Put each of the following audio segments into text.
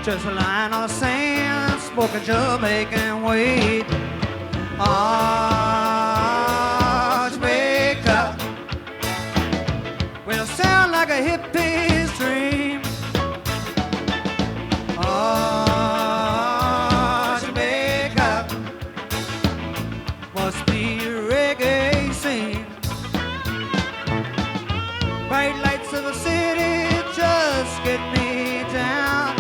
Just lying on the sand, smoking Jamaican weed. Ah, Jamaica will sound like a hippie's dream. Ah, Jamaica must be a reggae scene. Bright lights of the city just get me down.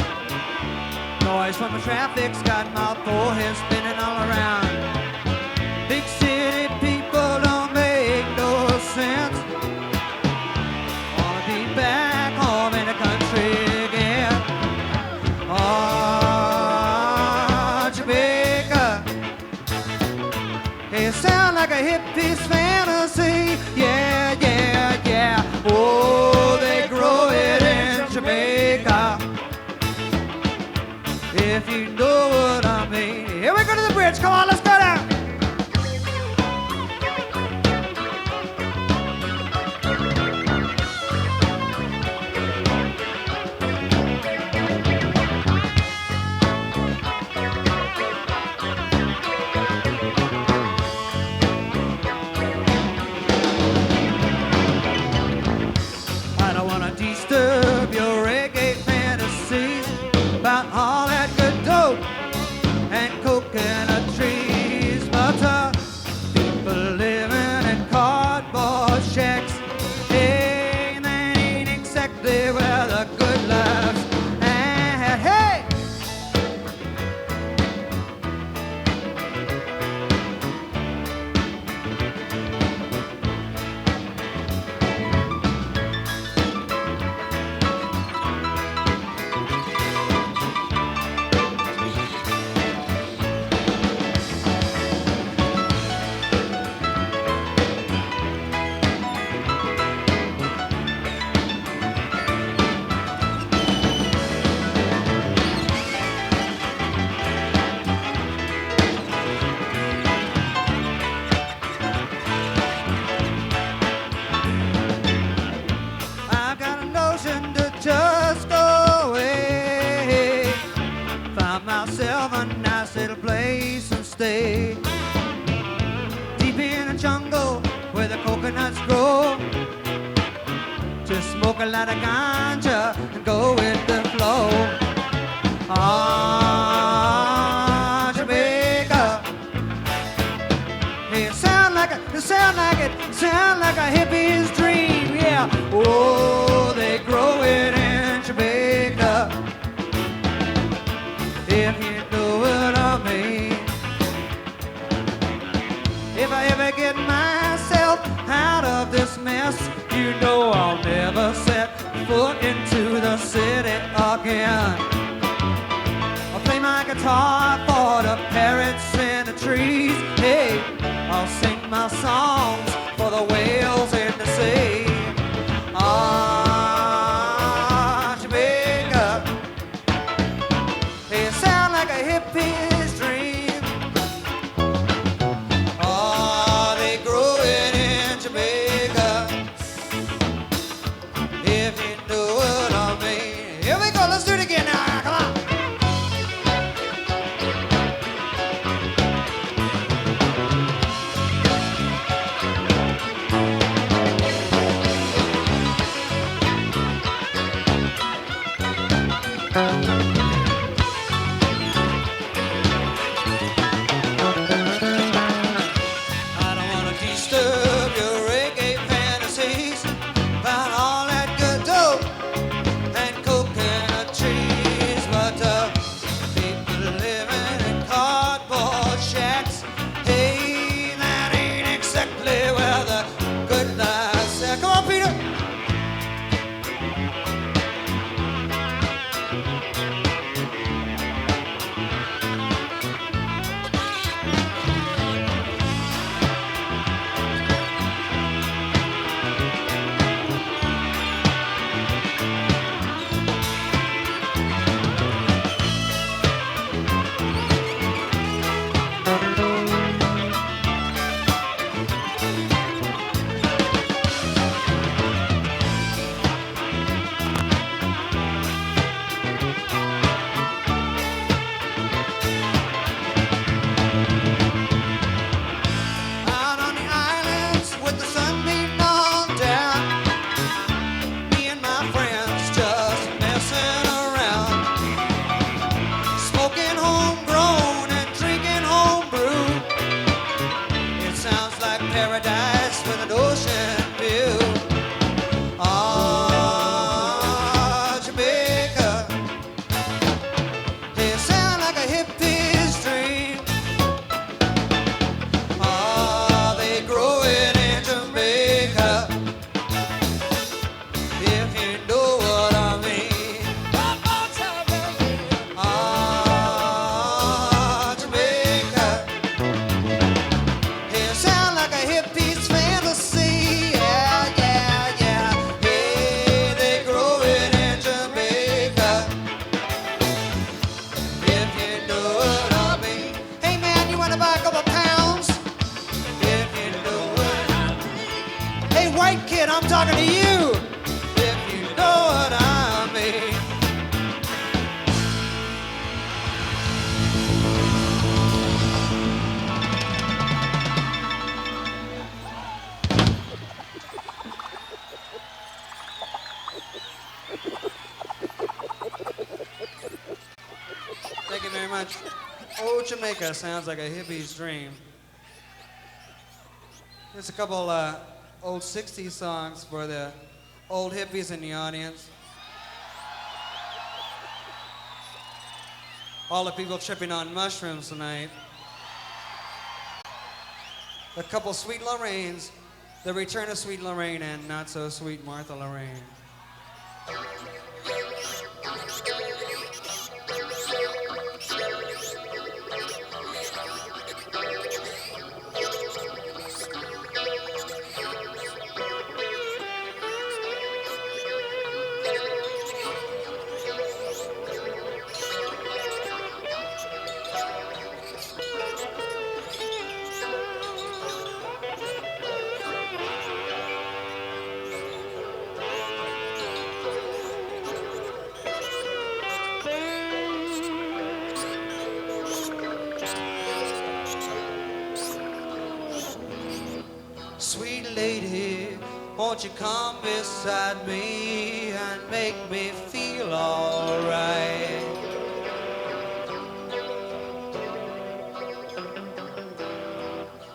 Noise from the traffic's got my forehead spinning all around. Big city people don't make no sense. Wanna be back home in the country again. Oh, Jamaica, it sounds like a hippie's fantasy. Yeah, yeah, yeah. Oh, they grow it in Jamaica. If you know what I mean. Here we go to the bridge. Come on, let's go down. I don't want to disturb your reggae fantasies about all that good dope and coconut trees, but people living in cardboard shacks, hey, that ain't exactly where the good life's at. Hey! I've got a notion to just go away. Find myself a nice little place and stay. Deep in the jungle where the coconuts grow. Just smoke a lot of ganja and go with the flow. Ah, Jamaica. Hey, it sound like a hippie's dream, yeah. Oh, they grow it in Jamaica. If you know what I mean. If I ever get myself out of this mess, you know I'll never set foot into the city again. I'll play my guitar for the parrots in the trees. Hey, I'll sing my songs for the whales in the sea. Ah, Jamaica, it sounds like a hippie's dream. Oh, they grow it in Jamaica. If you know what I mean. Here we go, let's do it again now, come on. talking to you, if you know what I mean. Thank you very much. Old Jamaica sounds like a hippie's dream. There's a couple old 60s songs for the old hippies in the audience. All the people tripping on mushrooms tonight. A couple Sweet Lorraines, the return of Sweet Lorraine and not so sweet Martha Lorraine. Sweet lady, won't you come beside me and make me feel alright?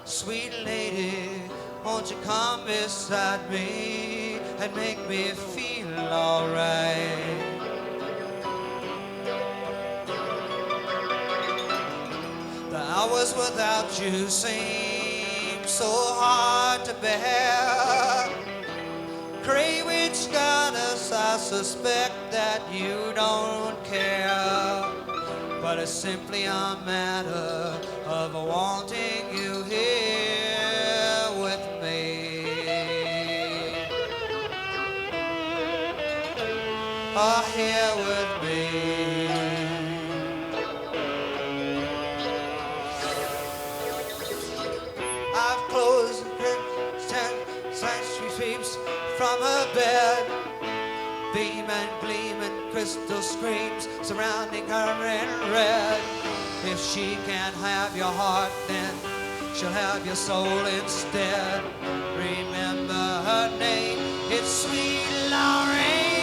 Sweet lady, won't you come beside me and make me feel alright? The hours without you seem so hard to bear. Cravings goddess, I suspect that you don't care. But it's simply a matter of wanting you here with me. Oh, here with me. I've closed the curtains, 10th century sweeps from her bed. Beam and gleam and crystal screams surrounding her in red. If she can't have your heart, then she'll have your soul instead. Remember her name, it's Sweet Lorraine.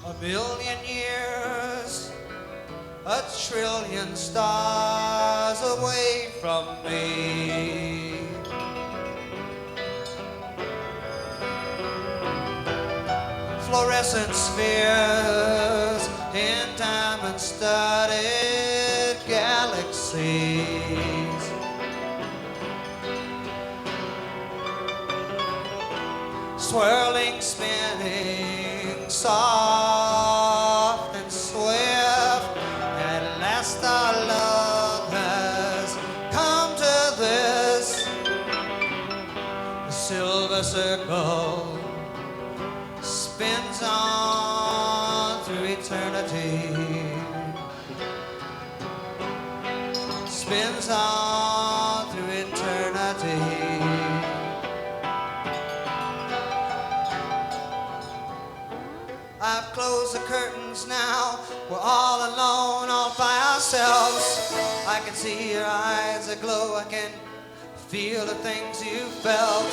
A billion years, a trillion stars away from me. Fluorescent spheres in diamond-studded galaxies. Swirling, spinning, soft and swift. At last our love has come to this. The silver circle spins on through eternity. Spins on through eternity. I've closed the curtains now. We're all alone, all by ourselves. I can see your eyes aglow. I can feel the things you felt.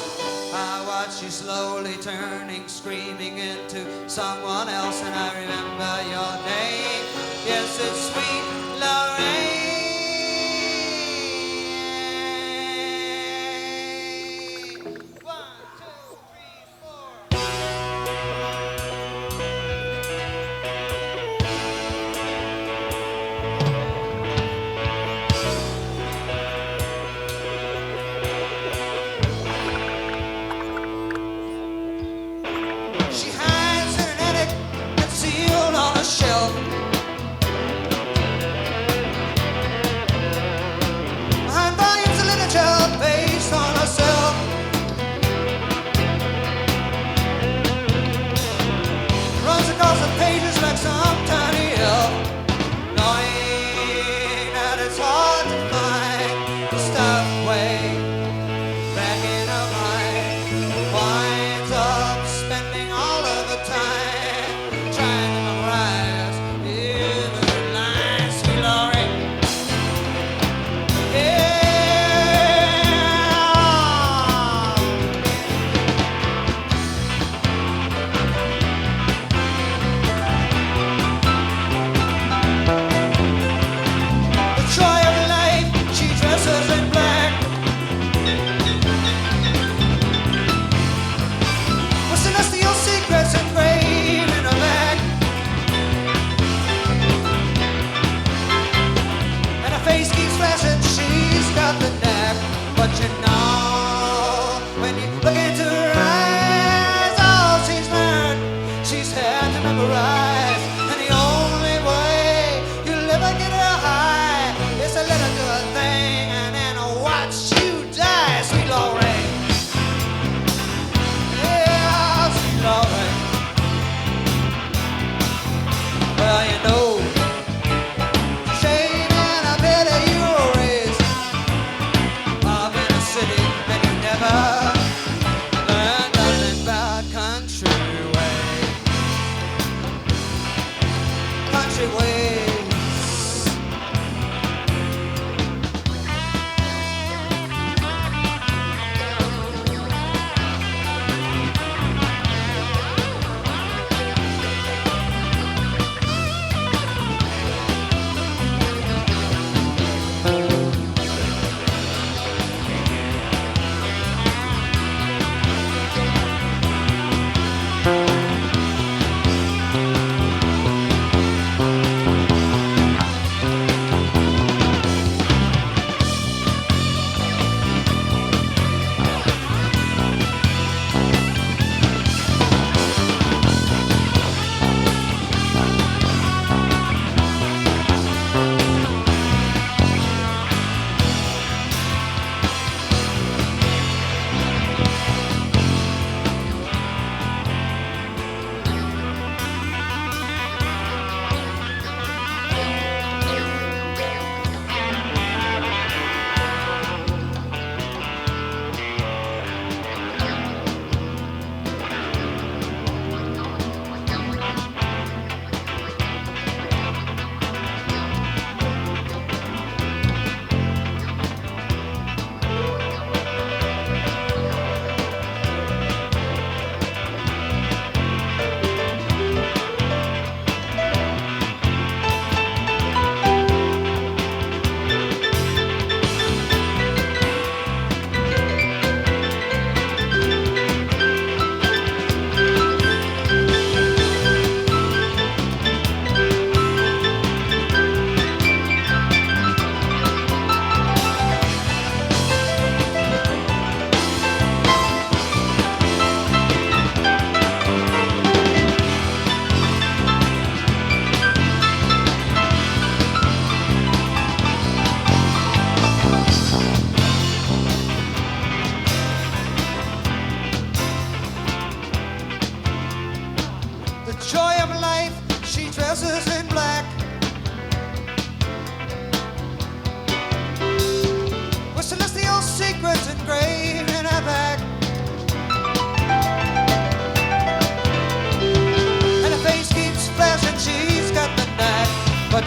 I watch you slowly turning, screaming into someone else. And I remember your name. Yes, it's Sweet Lorraine. One, two, three, four.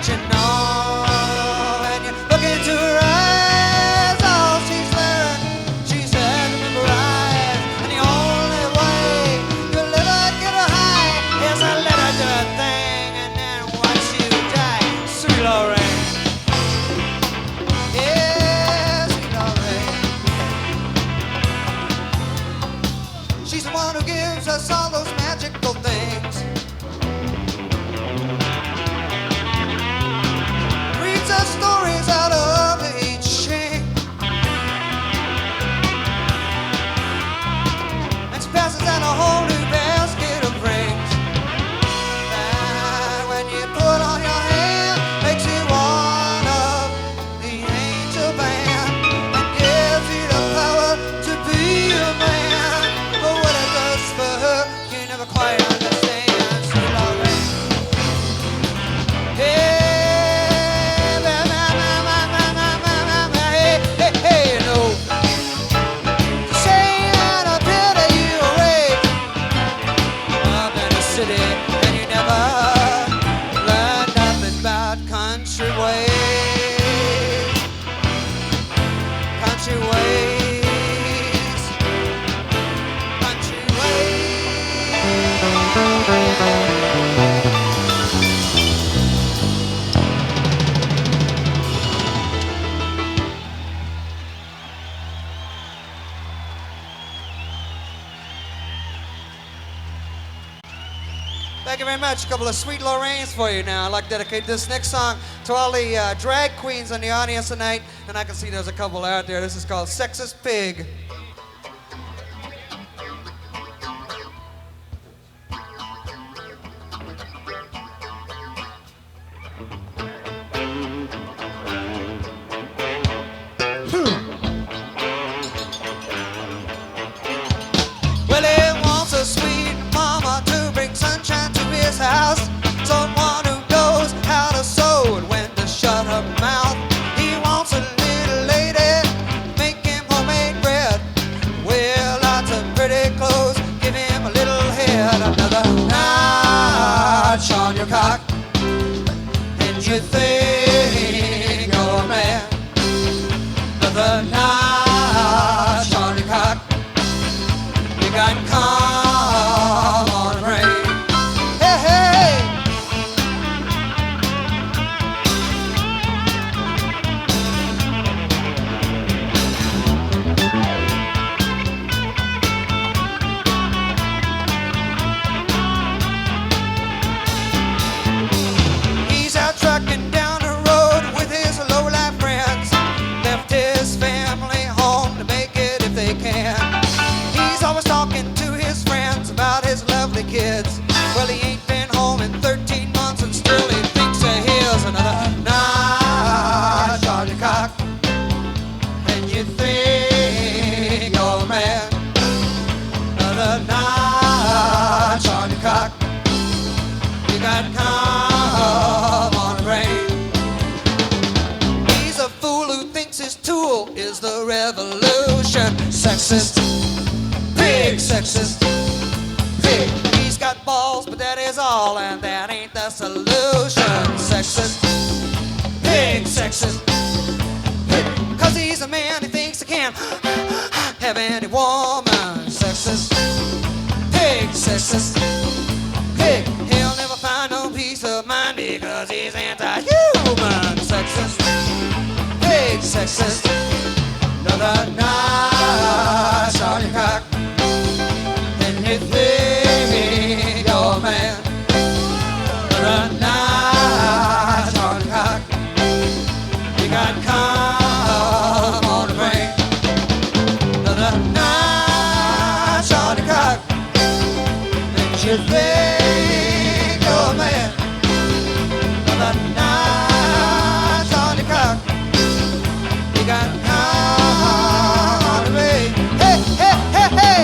you know, when you look into her eyes, all she's learned, she said to memorize. And the only way to let her get her high is to let her do a thing and then watch you die. Sweet Lorraine. Yeah, sweet Lorraine. She's the one who gives us all those magical things. Reads us stories out of the I Ching. And she passes out a whole new basket of rings. And when you put on your hand, makes you one of the angel band and gives you the power to be a man. But what it does for her, you never quite understand. Sweet Lorraine. Hey, hey, you know. Saying a pity you awake up in the city and you never learned nothing about country ways. Country ways. Country ways. Thank you very much. A couple of sweet Lorraines for you now. I'd like to dedicate this next song to all the drag queens in the audience tonight. And I can see there's a couple out there. This is called Sexist Pig. Well, he wants a sweet mama to bring sunshine to his house. Someone who knows how to sew and when to shut her mouth. He wants a little lady, make him homemade bread. Wear lots of pretty clothes, give him a little head. Another notch on your cock, and you think you're a man. Another notch on your cock, you got calm on the brain. Hey, hey. He's out trucking down the road with his low-life friends. Left his family home to make it if they can. He's always talking to his friends about his lovely kids. Well, he ain't been home in 13 months and still he thinks that here's another notch on your cock. And you think you're a man. Another notch on your cock. You got calm on the brain. He's a fool who thinks his tool is the revolution. Sexist pig, sexist pig. He's got balls, but that is all, and that ain't the solution. Sexist pig, sexist pig. 'Cause he's a man, he thinks he can have any woman. Sexist pig, sexist pig. He'll never find no peace of mind because he's anti-human. Sexist pig, sexist. Another notch on your cock, and you think you're a man. Another notch on your cock, you got calm on the brain. Another notch on your cock, and you think you're a man. Another notch on your cock, you got calm on the brain. Hey, hey, hey, hey.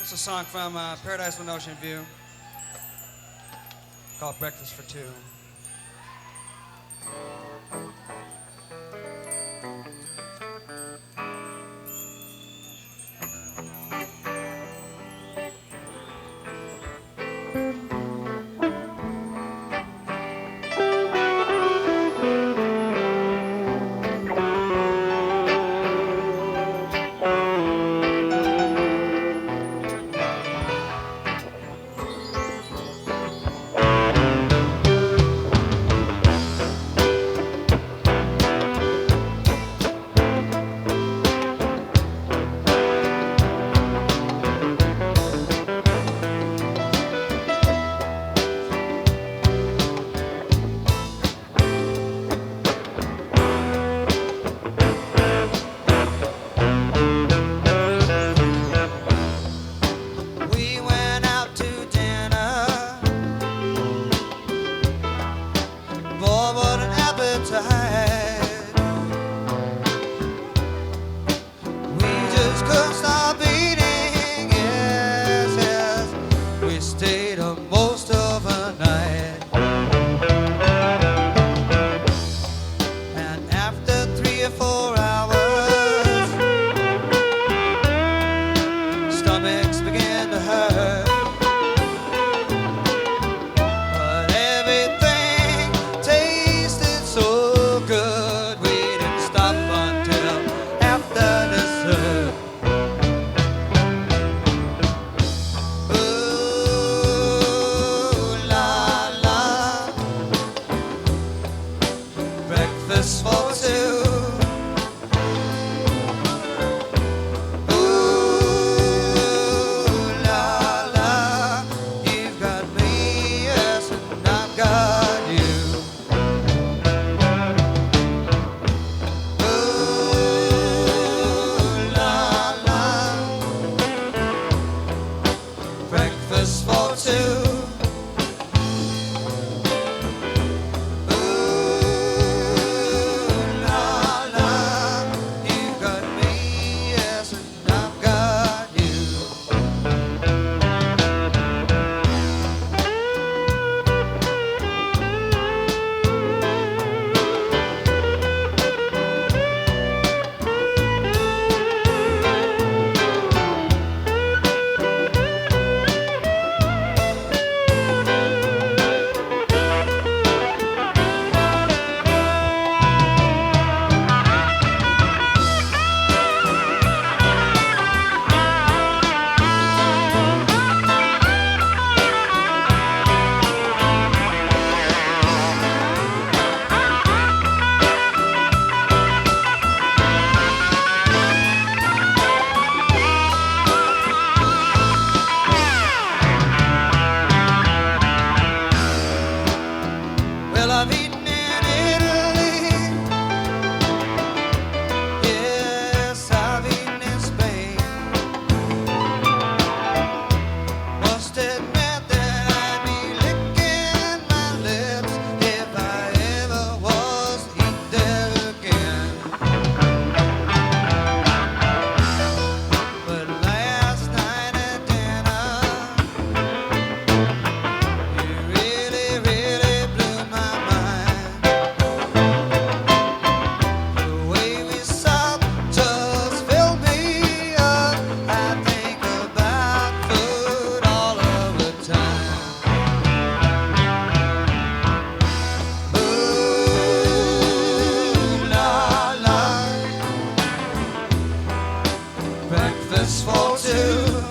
It's a song from Paradise with Ocean View called Breakfast for Two. breakfast for two.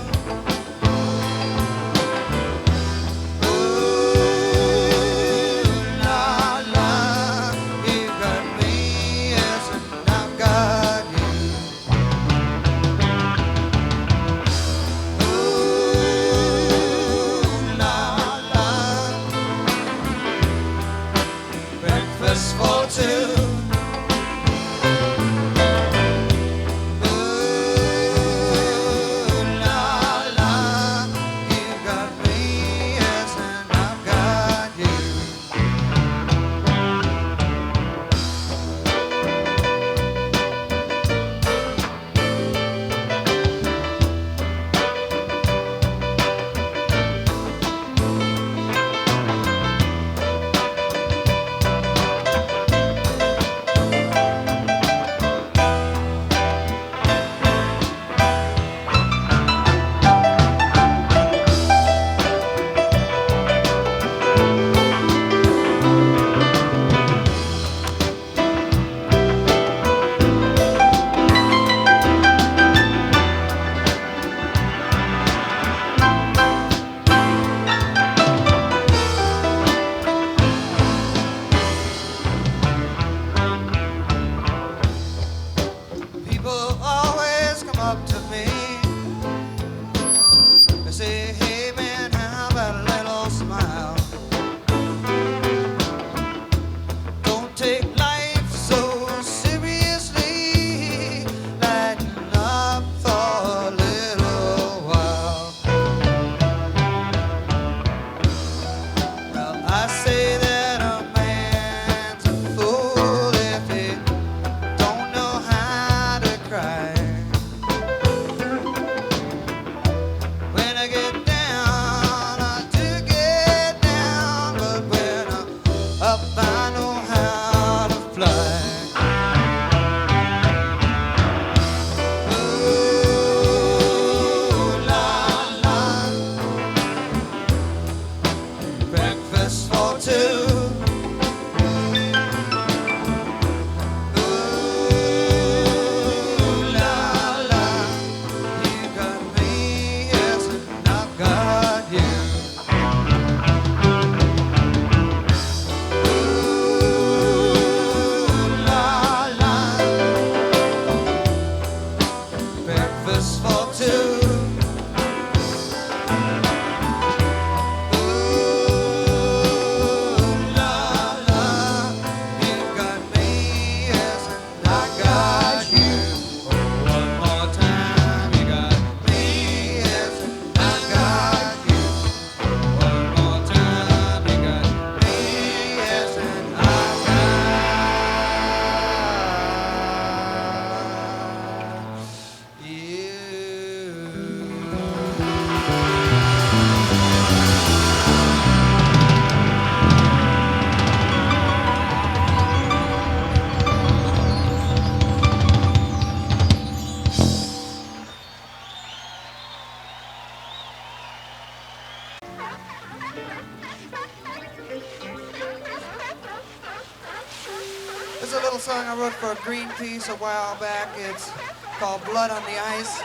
This is a little song I wrote for Greenpeace a while back. It's called Blood on the Ice.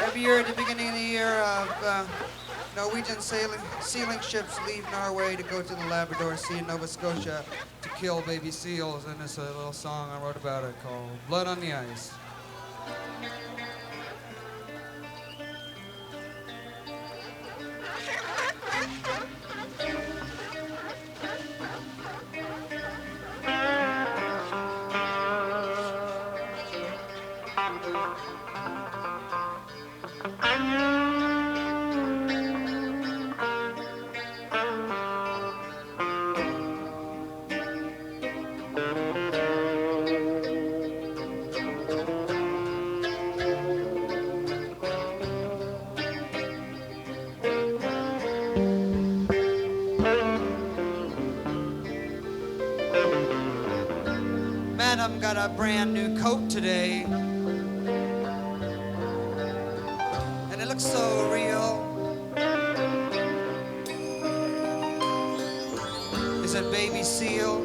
Every year at the beginning of the year, Norwegian sealing ships leave Norway to go to the Labrador Sea in Nova Scotia to kill baby seals, and it's a little song I wrote about it called Blood on the Ice. Madam got a brand new coat today, and it looks so real. Is it baby seal?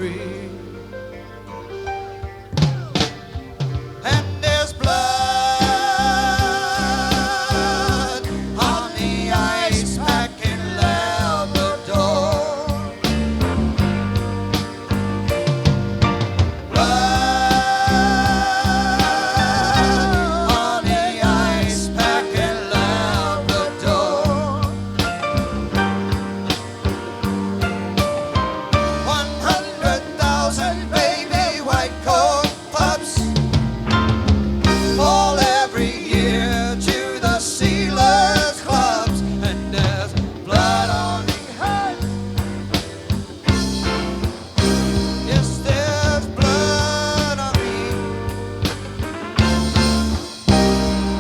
free. And there's blood on the ice back in Labrador. Blood on the ice back in Labrador. 100,000 baby white coat pups fall every year to the Sealers clubs, and there's blood on the ice. Yes, there's blood on me.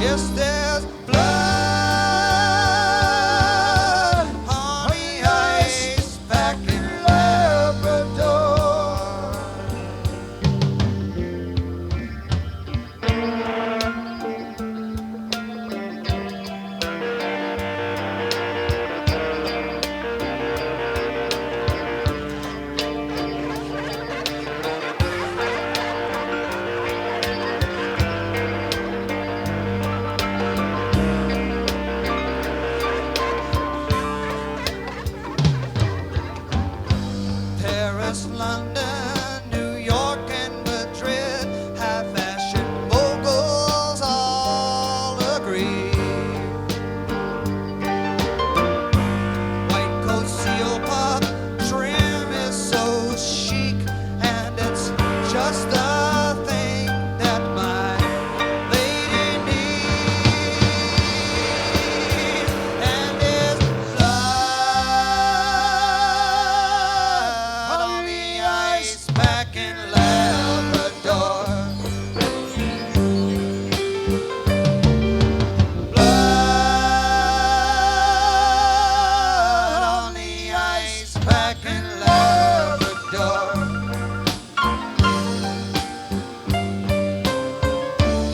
Yes, there's blood on the ice back in Labrador. Paris, London, New York, and Madrid have fashion moguls all agree. White coat seal pup trim is so chic, and it's just the thing that my lady needs. And there's blood on the ice back in Labrador. Blood on the ice back in Labrador.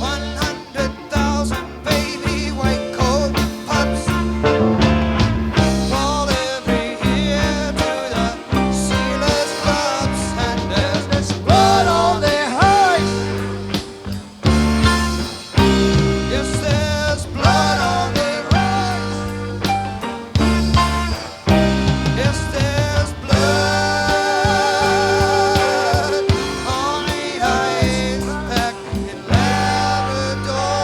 100,000 baby white coat pups fall every year to the Sealers clubs, and there's blood on their hides. Yes, there's blood on their eyes. Yes, there's blood on the ice back in Labrador.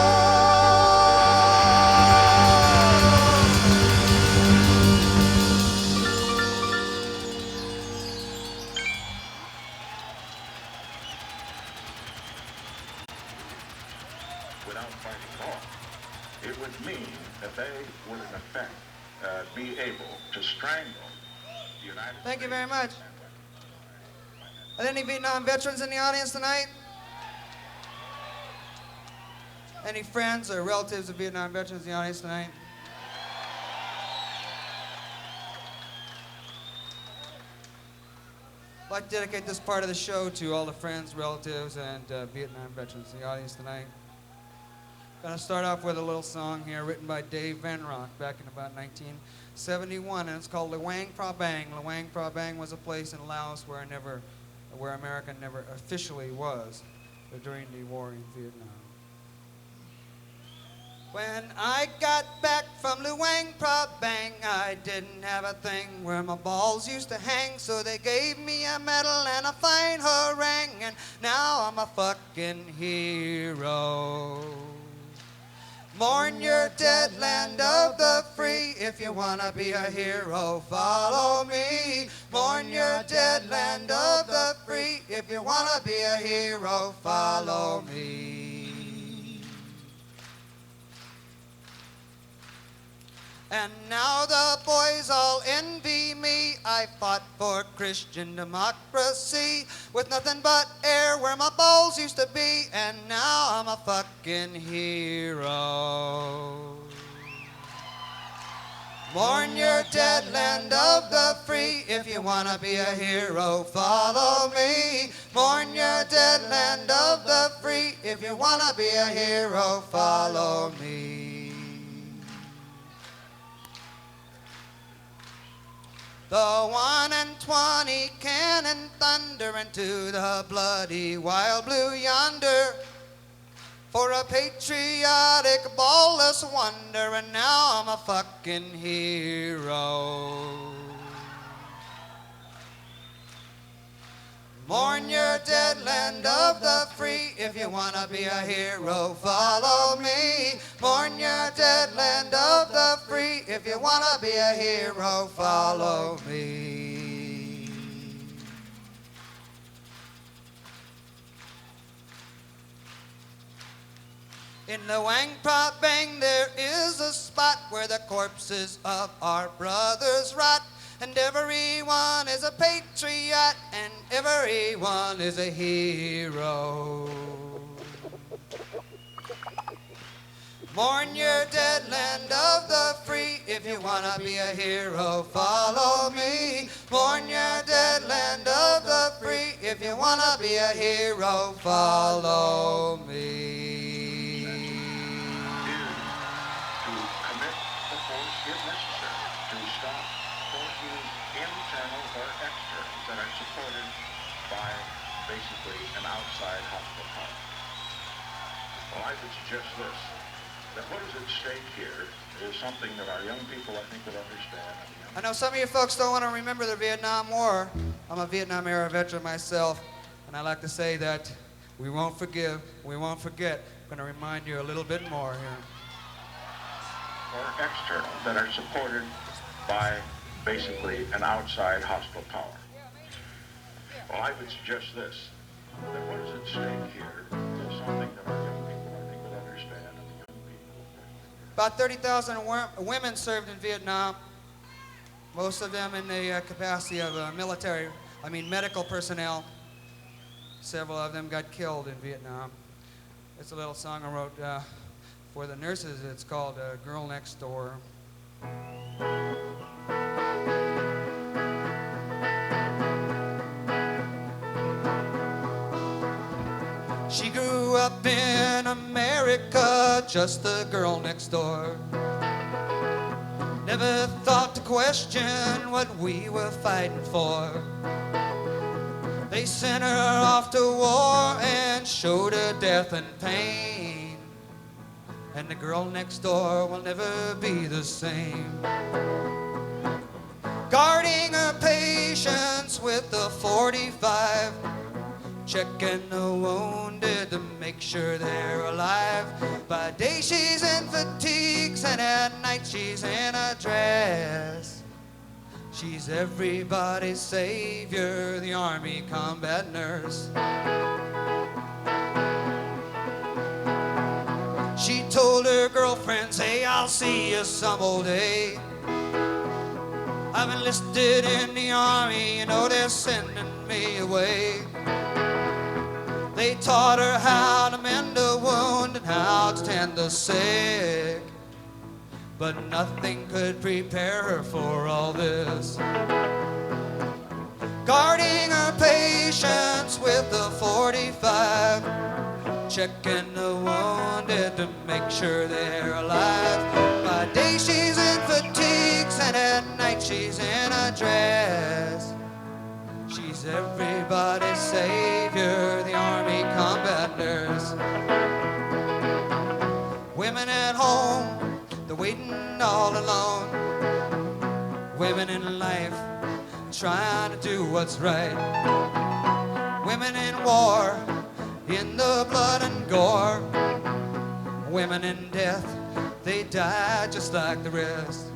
Without fighting off, it would mean that they would in effect be able to strangle the United Thank you States. very much. Are there any Vietnam veterans in the audience tonight? Any friends or relatives of Vietnam veterans in the audience tonight? I'd like to dedicate this part of the show to all the friends, relatives, and Vietnam veterans in the audience tonight. Gonna start off with a little song here written by Dave Van Rock back in about 1971, and it's called Luang Prabang. Luang Prabang was a place in Laos where America never officially was during the war in Vietnam. When I got back from Luang Prabang, I didn't have a thing where my balls used to hang, so they gave me a medal and a fine harangue, and now I'm a fucking hero. Mourn your dead land of the free. If you wanna be a hero, follow me. Mourn your dead land of the free. If you wanna be a hero, follow me. And now the boys all envy me. I fought for Christian democracy with nothing but air where my balls used to be, and now I'm a fucking hero. Mourn your dead land of the free. If you wanna be a hero, follow me. Mourn your dead land of the free. If you wanna be a hero, follow me. The 1 and 20 cannon thunder into the bloody wild blue yonder. For a patriotic ballless wonder, and now I'm a fucking hero. Mourn your dead land of the free. If you wanna be a hero, follow me. Mourn your dead land of the free. If you wanna be a hero, follow me. In Luang Prabang there is a spot where the corpses of our brothers rot. And everyone is a patriot, and everyone is a hero. Mourn your dead land of the free. If you wanna be a hero, follow me. Mourn your dead land of the free. If you wanna be a hero, follow me. Basically an outside hostile power. Well, I would suggest this, that what is at stake here is something that our young people, I think, would understand. I know some of you folks don't want to remember the Vietnam War. I'm a Vietnam era veteran myself, and I like to say that we won't forgive, we won't forget. I'm going to remind you a little bit more here. Or external, that are supported by basically an outside hostile power. Well, I would suggest this, that what is at stake here is something that our young people, I think, would understand. And the young people. About 30,000 women served in Vietnam, most of them in the capacity of medical personnel. Several of them got killed in Vietnam. It's a little song I wrote for the nurses. It's called Girl Next Door. She grew up in America, just the girl next door. Never thought to question what we were fighting for. They sent her off to war and showed her death and pain. And the girl next door will never be the same. Guarding her patients with the 45, checking the wounded to make sure they're alive. By day she's in fatigues and at night she's in a dress. She's everybody's savior, the Army combat nurse. She told her girlfriends, hey, I'll see you some old day. I've enlisted in the Army, you know they're sending me away. They taught her how to mend a wound and how to tend the sick. But nothing could prepare her for all this. Guarding her patients with the 45, checking the wounded to make sure they're alive. By day she's in fatigues and at night she's in a dress. She's everybody's savior, the Army combat nurse. Women at home, they're waiting all alone. Women in life, trying to do what's right. Women in war, in the blood and gore. Women in death, they die just like the rest.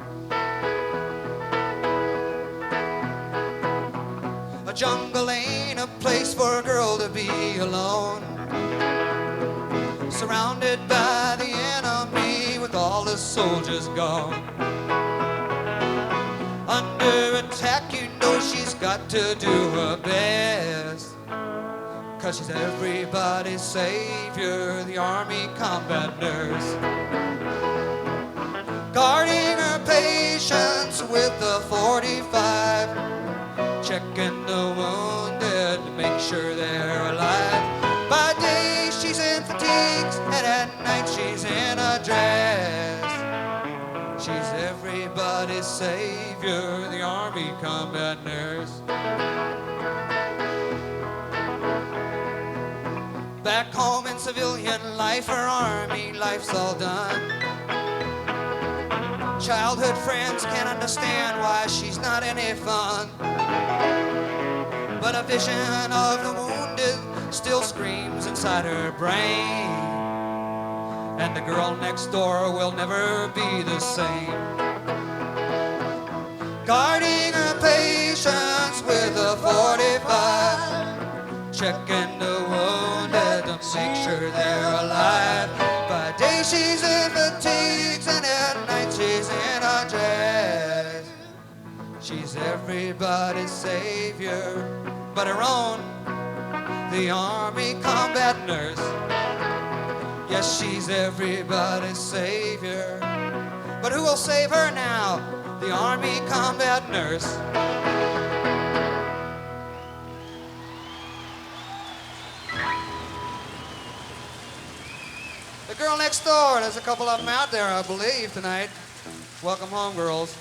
A jungle ain't a place for a girl to be alone. Surrounded by the enemy with all the soldiers gone. Under attack, you know she's got to do her best. 'Cause she's everybody's savior, the Army combat nurse. Guarding her patients with the 45, checking the wounded to make sure they're alive. By day she's in fatigues and at night she's in a dress. She's everybody's savior, the Army combat nurse. Back home in civilian life, her Army life's all done. Childhood friends can't understand why she's not any fun. But a vision of the wounded still screams inside her brain. And the girl next door will never be the same. Guarding her patients with a 45, checking the wounded to make sure they're alive. By day she's in fatigues and at night she's in a dress. She's everybody's savior, but her own, the Army combat nurse. Yes, she's everybody's savior, but who will save her now? The Army combat nurse. The girl next door, there's a couple of them out there, I believe, tonight. Welcome home, girls.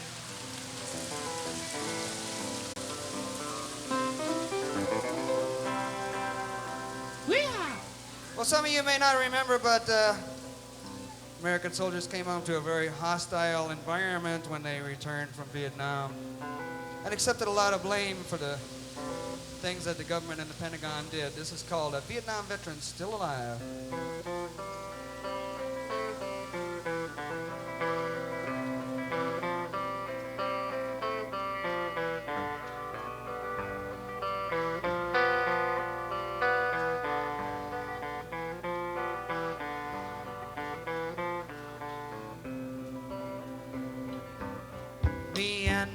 Well, some of you may not remember, but American soldiers came home to a very hostile environment when they returned from Vietnam and accepted a lot of blame for the things that the government and the Pentagon did. This is called A Vietnam Veteran Still Alive.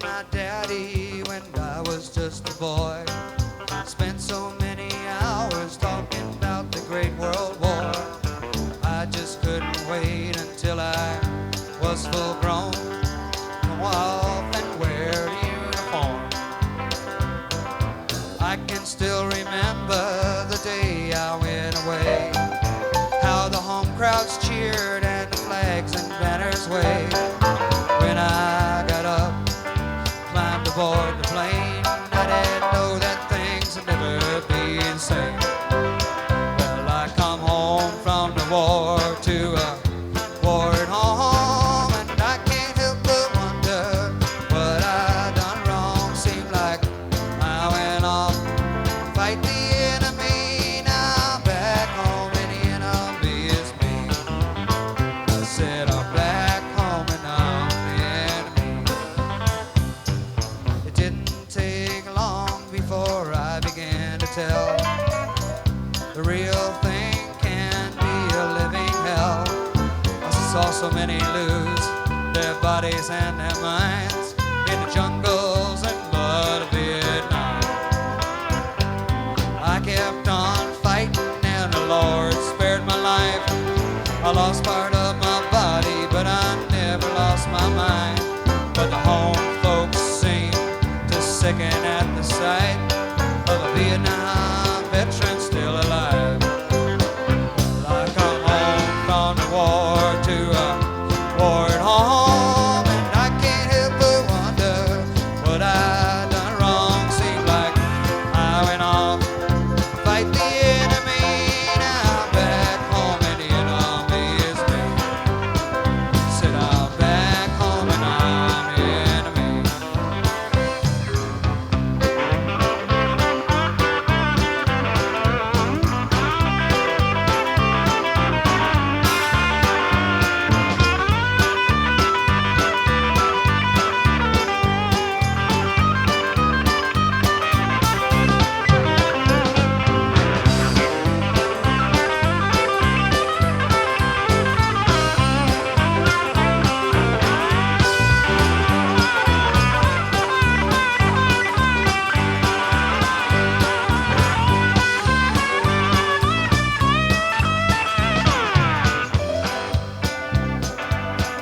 My daddy, when I was just a boy, spent so many hours talking about the Great World War. I just couldn't wait until I was full grown to go off and wear a uniform. I can still remember the day I went away, how the home crowds cheered and the flags and banners waved. When I got up, climbed aboard the plane, I didn't know that things would never be the same. Well, I come home from the war to a war at home, and I can't help but wonder what I done wrong. Seemed like I went off to fight the enemy. Now I'm back home and the enemy is me. I said I'm back home and I'm the enemy. It didn't take long before I began to tell the real thing can be a living hell. I saw so many lose their bodies and their minds in the jungles and mud of Vietnam. I kept on fighting and the Lord spared my life. I lost part of my body, but I never lost my mind. But the home folks seem to sicken at the sight of a Vietnam veteran still alive. Well, I come home from the war to a war at home, and I can't help but wonder what I done wrong. Seemed like I went off to fight the enemy. Now I'm back home and the enemy is me. Said I'm back home and I'm the enemy.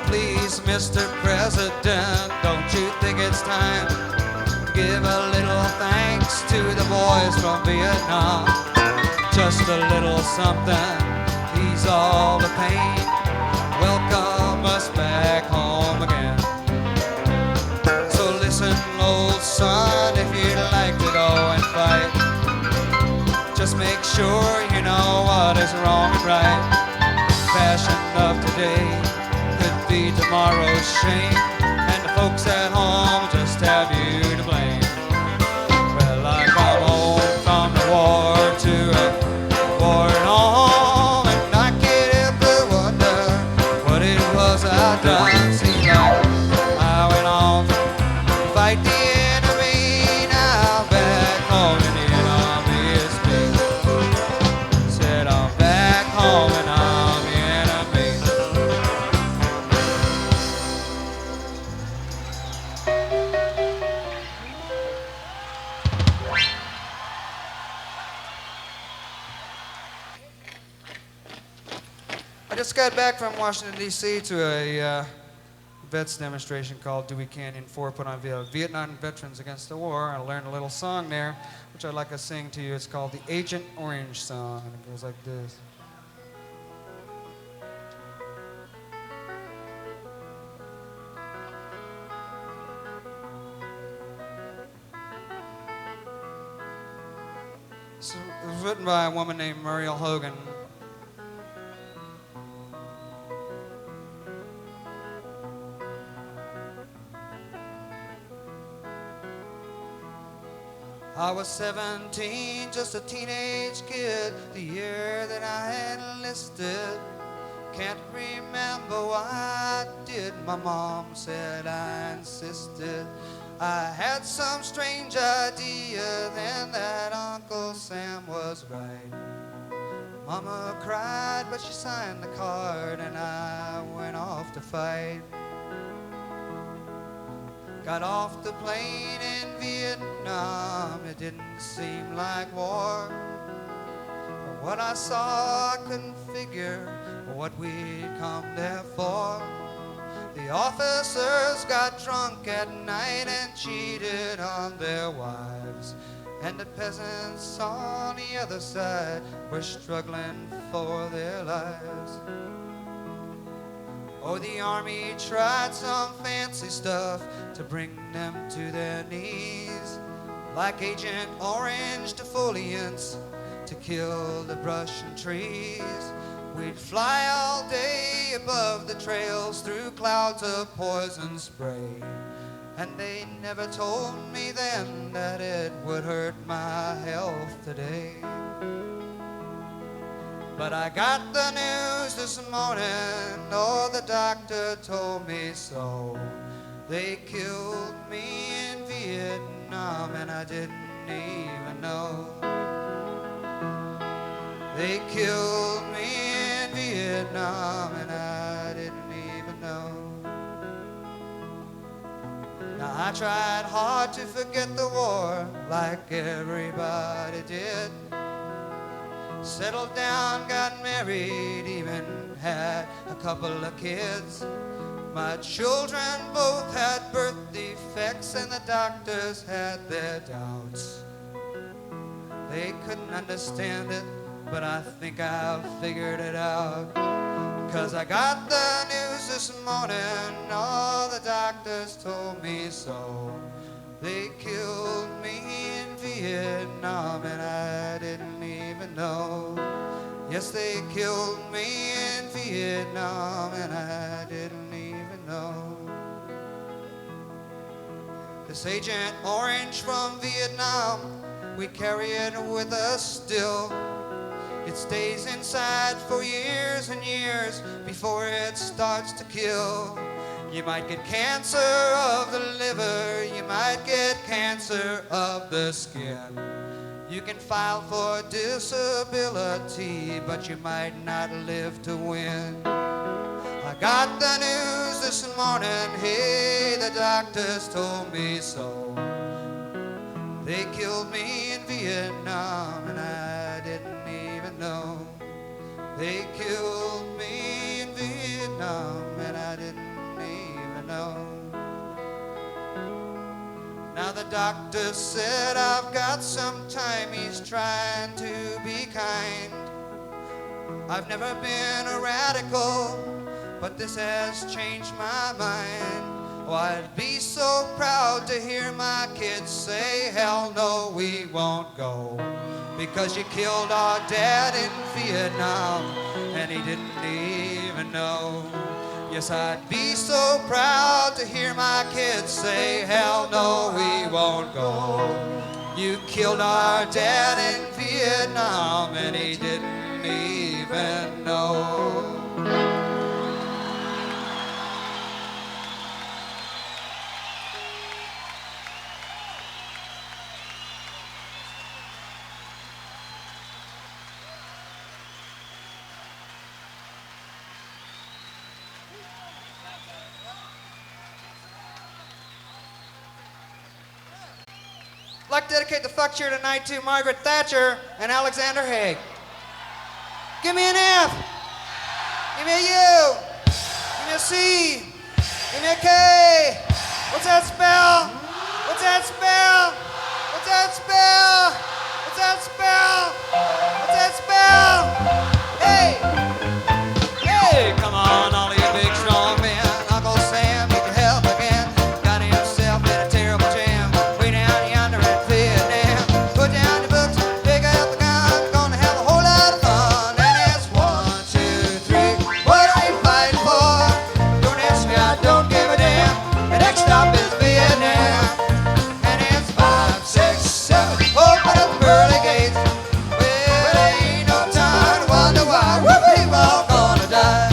Please, Mr. President, don't you think it's time to give a little thanks to the boys from Vietnam? Just a little something, ease all the pain, welcome us back home again. listen, old son, if you'd like to go and fight, just make sure you know what is wrong and right. Fashion of today could be tomorrow's shame, and the folks at home just have you to blame. Well, I come home from the war to a foreign home, and I can't help but wonder what it was I done. Seems like I went on to fight the enemy, now back home and the enemy is me. Said I'm back home and I'm the enemy. I just got back from Washington, D.C. to a vets demonstration called Do We Canyon 4, put on Vietnam Veterans Against the War. I learned a little song there, which I'd like to sing to you. It's called the Agent Orange song, and it goes like this. So it was written by a woman named Muriel Hogan. I was 17, just a teenage kid, the year that I had enlisted. Can't remember why I did, my mom said I insisted. I had some strange idea then that Uncle Sam was right. Mama cried, but she signed the card and I went off to fight. Got off the plane in Vietnam, it didn't seem like war. From what I saw, I couldn't figure what we'd come there for. The officers got drunk at night and cheated on their wives. And the peasants on the other side were struggling for their lives. Oh, the army tried some fancy stuff to bring them to their knees, like Agent Orange defoliants to kill the brush and trees. We'd fly all day above the trails through clouds of poison spray, and they never told me then that it would hurt my health today. But I got the news this morning, oh, the doctor told me so. They killed me in Vietnam and I didn't even know. They killed me in Vietnam and I didn't even know. Now I tried hard to forget the war like everybody did. Settled down, got married, even had a couple of kids. My children both had birth defects and the doctors had their doubts. They couldn't understand it, but I think I've figured it out. 'Cause I got the news this morning, all the doctors told me so. They killed me in Vietnam and I didn't even know. Yes, they killed me in Vietnam and I didn't even know. This Agent Orange from Vietnam, we carry it with us still. It stays inside for years and years before it starts to kill. You might get cancer of the liver, you might get cancer of the skin. You can file for disability, but you might not live to win. I got the news this morning, hey, the doctors told me so. They killed me in Vietnam and I didn't even know. They killed me in Vietnam and I didn't even know. Now the doctor said I've got some time, he's trying to be kind. I've never been a radical, but this has changed my mind. Oh, I'd be so proud to hear my kids say, hell no, we won't go. Because you killed our dad in Vietnam, and he didn't even know. Yes, I'd be so proud to hear my kids say, hell no, we won't go. You killed our dad in Vietnam, and he didn't even know. I'd like to dedicate the fuck cheer tonight to Margaret Thatcher and Alexander Haig. Give me an F. Give me a U. Give me a C. Give me a K. What's that spell? What's that spell? What's that spell? What's that spell? What's that spell? Hey! Hey! Come on, all of you big strong men. Uncle Sam, you can help again. Got himself in a terrible jam. Way down yonder in Vietnam. Put down your books, pick up the gun. Gonna have a whole lot of fun. And it's 1, 2, 3. What are we fighting for? Don't ask me, I don't give a damn. The next stop is Vietnam. And it's 5, 6, 7. Open up the pearly gates. Well, ain't no time to wonder why we're all gonna die.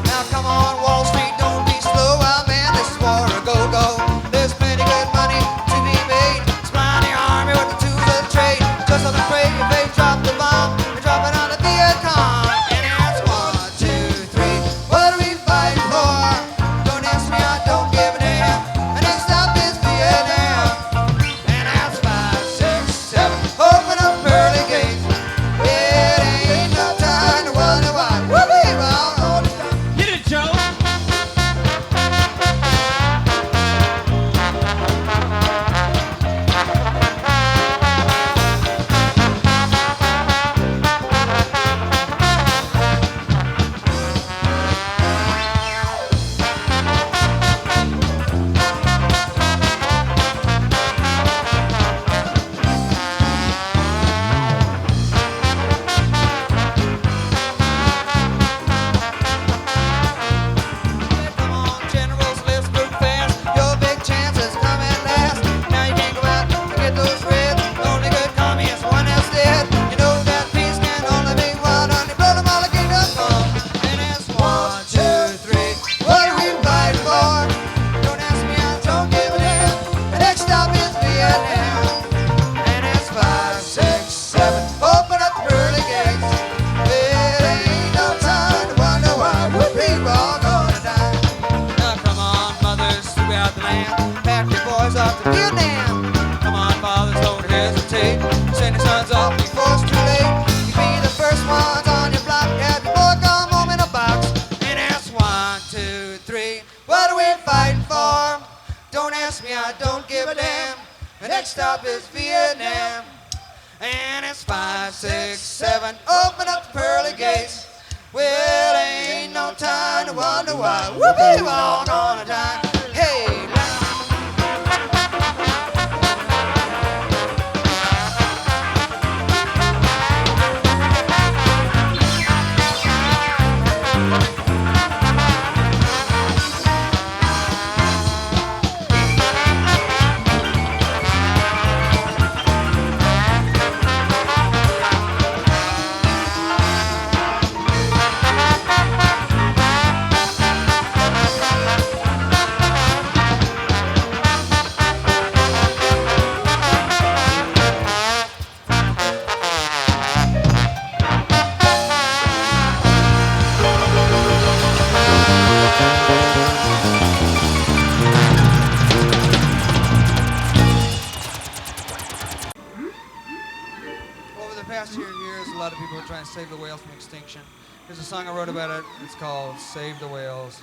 Now come on, Wall Street, don't be slow. Well, man, this is war a go-go. There's plenty good money to be made. Supplying the army with the tools of the trade. Just on the trade, if they drop the bomb, they drop it on the Viet Cong. And it's 1, 2, 3. What are we fighting for? Don't ask me, I don't give a damn. The next stop is Vietnam. And that's 5, 6, 7. Open up pearly gates. It ain't no time to wonder why we're all on the time. Get it, Joe! Come on, generals, let's move fast. Your big chance has come at last. Now you can't go out and get those reds. Only good communist, one else dead. You know that peace can only be won on your blood of all the kingdom come. And it's 1, 2, 3. What are we fighting for? Don't ask me, I don't give a damn. The next stop is Vietnam. And it's 5, 6, 7. Open up the pearly gates. It ain't no time to wonder why we're people all gonna die. Now come on, mothers throughout the land. Pack your boys off to Vietnam. Come on, fathers, don't hesitate. Send your sons off before it's too late. You be the first ones on your block. Have your boy come home in a box. And that's 1, 2, 3. What are we fighting for? Don't ask me, I don't give a damn. The next stop is Vietnam. And it's 5, 6, 7. Open up the pearly gates. Well, ain't no time to wonder why we're people all gonna die. Hey, over the past few years, a lot of people are trying to save the whales from extinction. There's a song I wrote about it. It's called Save the Whales.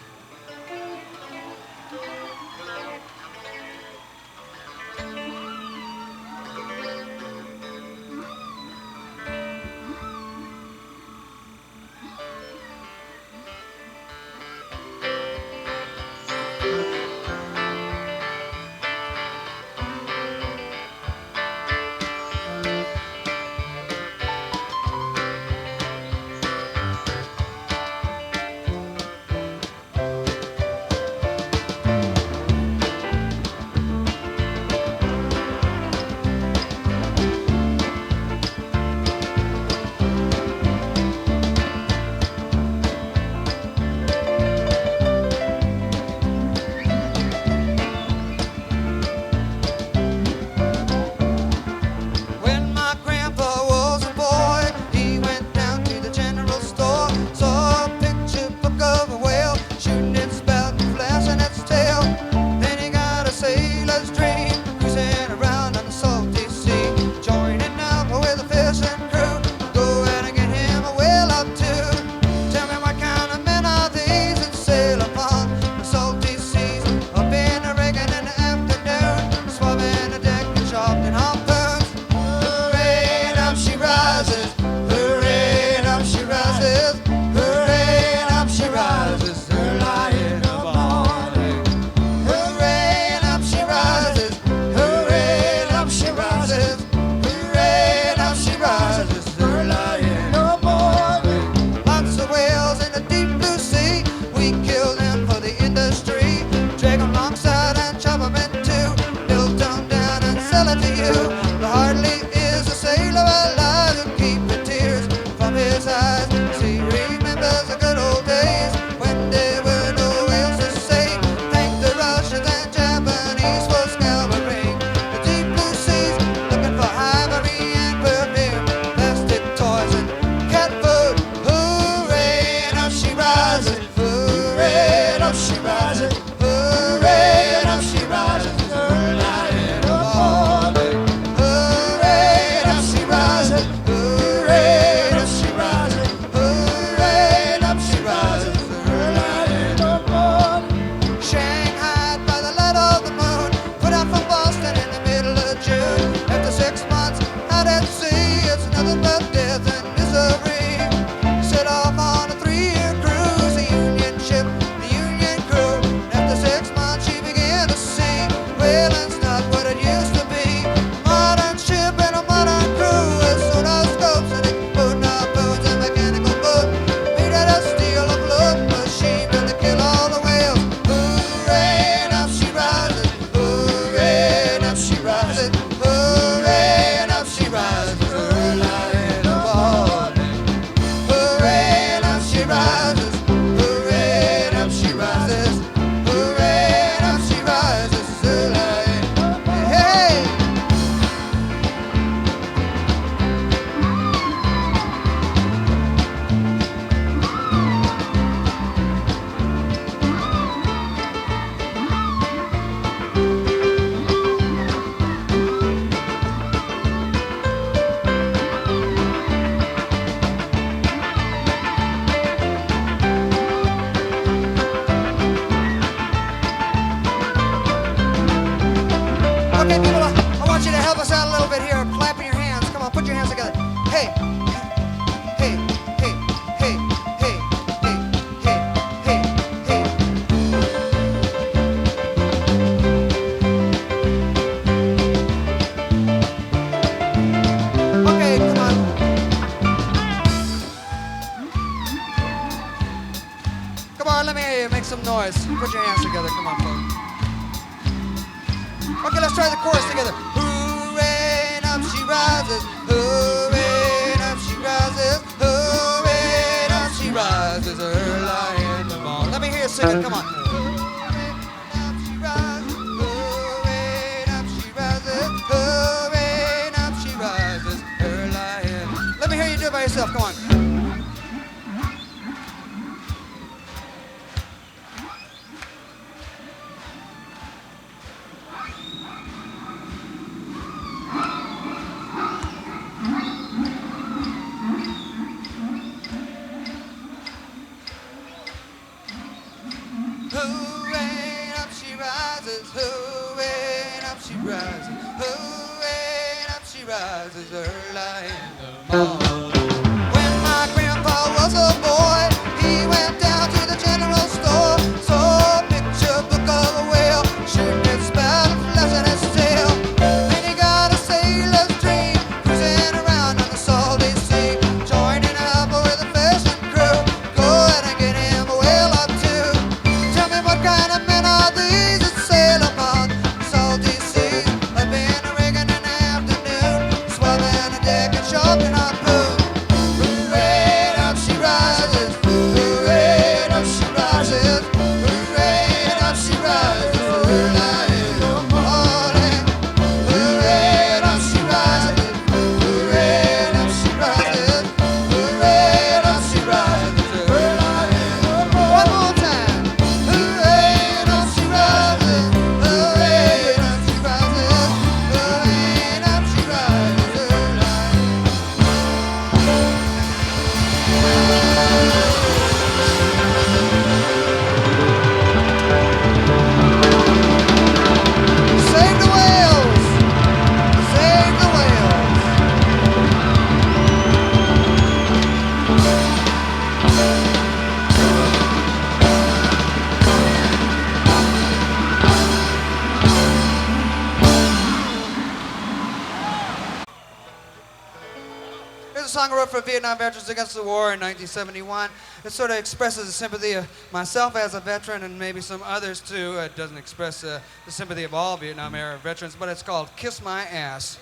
sell it to you. But hardly is a sailor alive to keep the tears from his eyes. He remembers the good old days when there were no whales to save. Thank the Russians and Japanese for scouring the deep blue seas, looking for ivory and perfume, plastic toys and cat food. Hooray, and up she rises. Hooray, and up she rises. Hooray, and up she rises. Early in the morning. Hooray, and up she rises. Hooray, and up she rises. Hooray, and up she rises. Early in the morning. Shanghai by the light of the moon, put out from Boston in the middle of June. After 6 months out at sea, it's nothing but death and misery. Set off on a 3-year cruise, the Union ship, the Union crew. After 6 months she began to see whaling's not what it used to be. Modern ship and a modern crew with sonoscopes and exploding harpoons and mechanical boat made out of steel of blood machine built to kill all the whales. Hooray, and up she rises. Hooray, and up she rises. Hooray, and up she rises. Early in the morning. Hooray, and up she rises. Hooray, and up she rises. Hooray, and up she rises. Early. Hey! Okay, people, I want you to help us out a little bit here. Clapping your hands. Come on, put your hands together. Hey, hey, hey, hey, hey, hey, hey, hey, hey. Okay, come on. Come on, let me hear you. Make some noise. Put your hands together. Come on, folks. Okay, let's try the chorus together. Hooray, and up she rises. Hooray, and up she rises. Hooray, and up she rises. Early in the morning. Let me hear you sing it. Come on. Hooray, and up she rises. Hooray, and up she rises. Hooray, and up she rises. Early in. Let me hear you do it by yourself. Come on. Hooray, and up she rises. Hooray, and up she rises. Hooray, and up she rises. Early in the morning. When my grandpa was a boy, he went down to the general store, saw a picture book of a whale, shooting its spout, flashing its tail. Then he got a sailor's dream, cruising around on the salty sea, joining up with a fishing crew. Go ahead and get him a whale or two. Tell me what kind of men are these that sail upon the salty seas? I've been rigging in the afternoon, swabbing a deck and sharpening harpoon. song I wrote for Vietnam Veterans Against the War in 1971. It sort of expresses the sympathy of myself as a veteran and maybe some others too. It doesn't express the sympathy of all Vietnam era veterans, but it's called Kiss My Ass.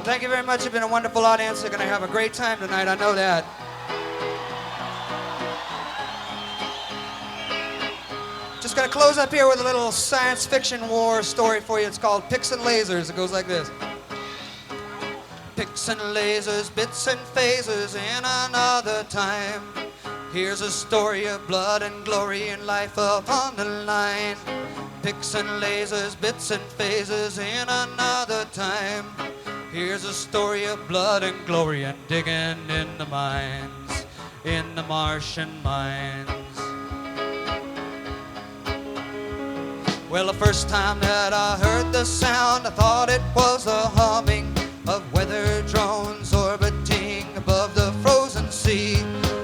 Thank you very much. You've been a wonderful audience. You're going to have a great time tonight. I know that. Just going to close up here with a little science fiction war story for you. It's called Picks and Lasers. It goes like this. Picks and lasers, bits and phasers in another time. Here's a story of blood and glory and life upon the line. Picks and lasers, bits and phasers in another time. Here's a story of blood and glory and digging in the mines, in the Martian mines. Well, the first time that I heard the sound, I thought it was the humming of weather drones orbiting above the frozen sea.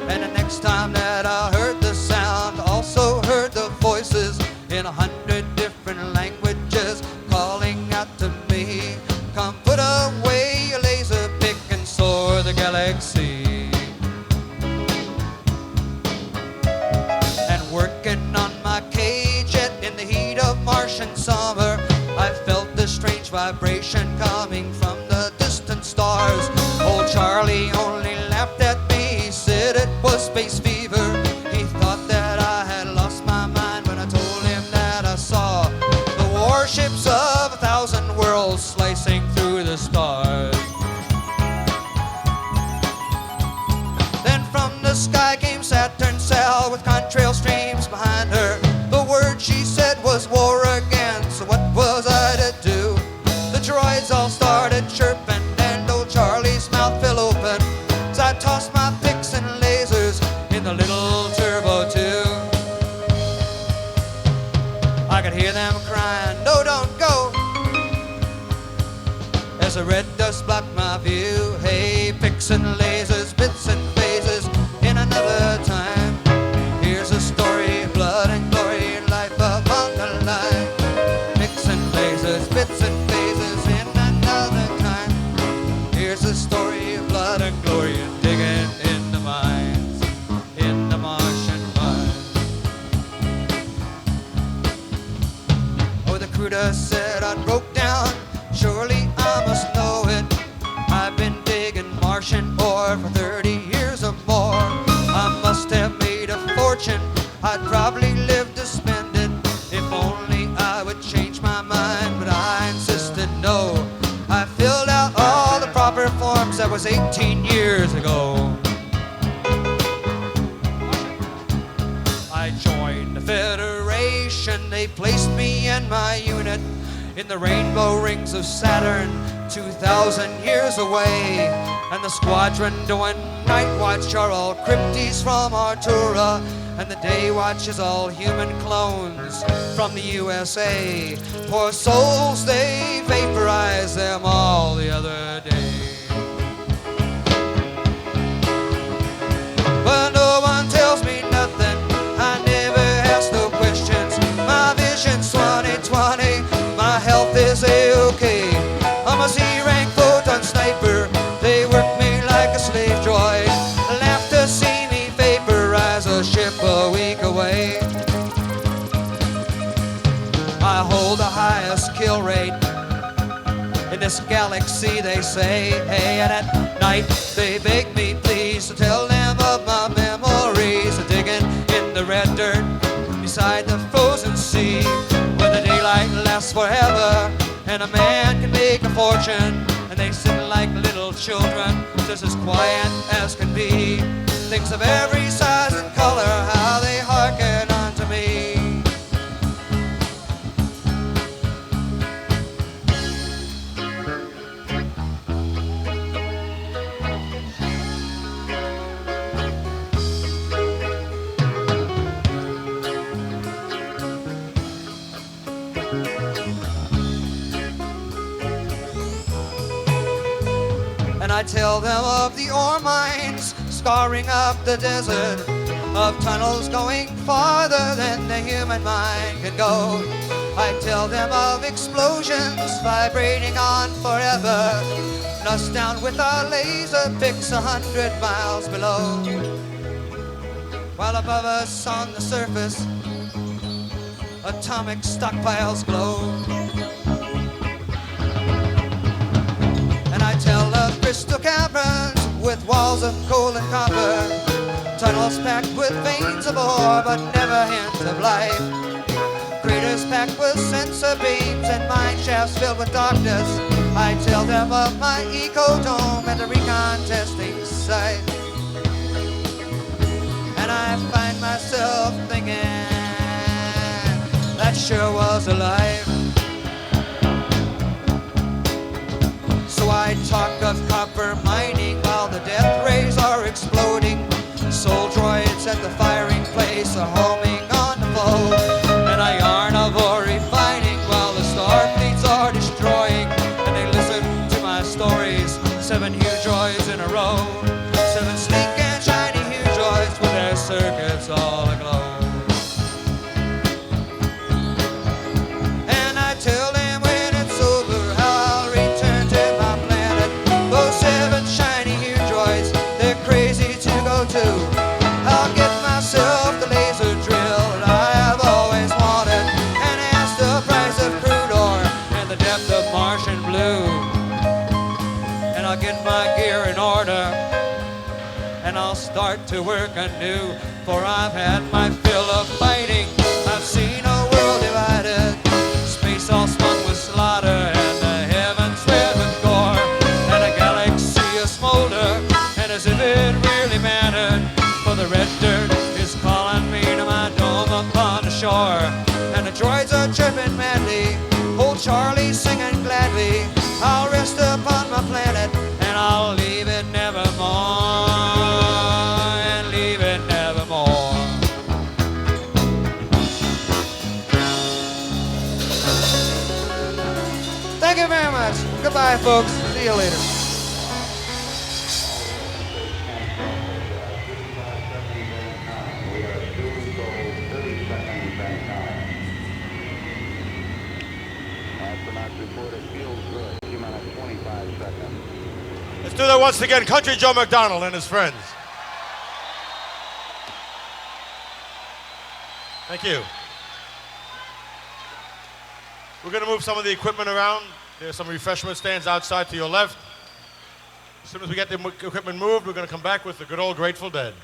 And the next time that I heard the sound, I also heard the voices in 100 different languages calling out to me. Come put away your laser pick and soar the galaxy. And working on my cage yet in the heat of Martian summer, I felt this strange vibration coming from the distant stars. Old Charlie only laughed at me. He said it was space fever. He thought that I had lost my mind when I told him that I saw the warships of 1,000 worlds slicing through the stars. Then from the sky came Saturn's cell with contrail streams behind her. The word she said was war again, so what was I to do? The droids all started chirping and old Charlie's mouth fell open. So I tossed my picks and lasers in the little turbo tube. I could hear them crying, no, don't go, as the red dust blocked my view. Hey, picks and lasers, bits and phases in another time. Here's a story of blood and glory and life upon the line. Picks and lasers, bits and phases in another time. Here's a story of blood and glory and digging in the mines, in the Martian mines. Oh, the recruiter said I broke down. Surely I must know it. I've been digging Martian ore for 30 years or more. I must have made a fortune. I'd probably live to spend it if only I would change my mind. But I insisted no. I filled out all the proper forms. That was 18 years ago. I joined the Federation. They placed me in my unit in the rainbow rings of Saturn, 2,000 years away. And the squadron doing night watch are all crypties from Artura, and the day watch is all human clones from the USA. Poor souls, they vaporized them all the other day. But no one tells me nothing, I never ask no questions. My vision's 20/20, my health is a-okay. I'm a Z-rank photon sniper, they work me like a slave droid. Laugh to see me vaporize a ship a week away. I hold the highest kill rate in this galaxy, they say. Hey, and at night they beg me please to tell them of my memories of digging in the red dirt beside the frozen sea, where the daylight lasts forever and a man can make a fortune. And they sit like little children, just as quiet as can be. Things of every size and color, how they hearken unto me. And I tell them of the ore mines scarring up the desert, of tunnels going farther than the human mind can go. I tell them of explosions vibrating on forever, and us down with our laser picks 100 miles below, while above us on the surface atomic stockpiles glow. And I tell of crystal caverns with walls of coal and copper, tunnels packed with veins of ore but never hint of life, craters packed with sensor beams and mine shafts filled with darkness. I tell them of my eco-dome at the recon testing site, and I find myself thinking that sure was a life. So I talk of copper mining while the death rays are exploding. Soul droids at the firing place are homing on the foe. And I yarn of ore refining while the star fleets are destroying. And they listen to my stories, 7 huge droids in a row, 7 sleek and shiny huge droids with their circuits all aglow. And I tell them when it's over how I'll return to my planet. Those 7 shiny huge droids, they're crazy to go to. I'll get myself the laser drill that I have always wanted, and ask the price of crude ore and the depth of Martian blue. And I'll get my gear in order, and I'll start to work anew. For I've had my fill of fighting, I've seen a world divided, space all smug with slaughter, and the heavens red with gore, and a galaxy a smolder, and as if it really mattered, for the red dirt is calling me to my dome upon the shore, and the droids are chirping madly, old Charlie singing gladly, I'll rest upon my planet, and I'll leave it nevermore, and leave it nevermore. Thank you very much. Goodbye, folks. See you later. Let's do that once again. Country Joe McDonald and his friends. Thank you. We're going to move some of the equipment around. There's some refreshment stands outside to your left. As soon as we get the equipment moved, we're going to come back with the good old Grateful Dead.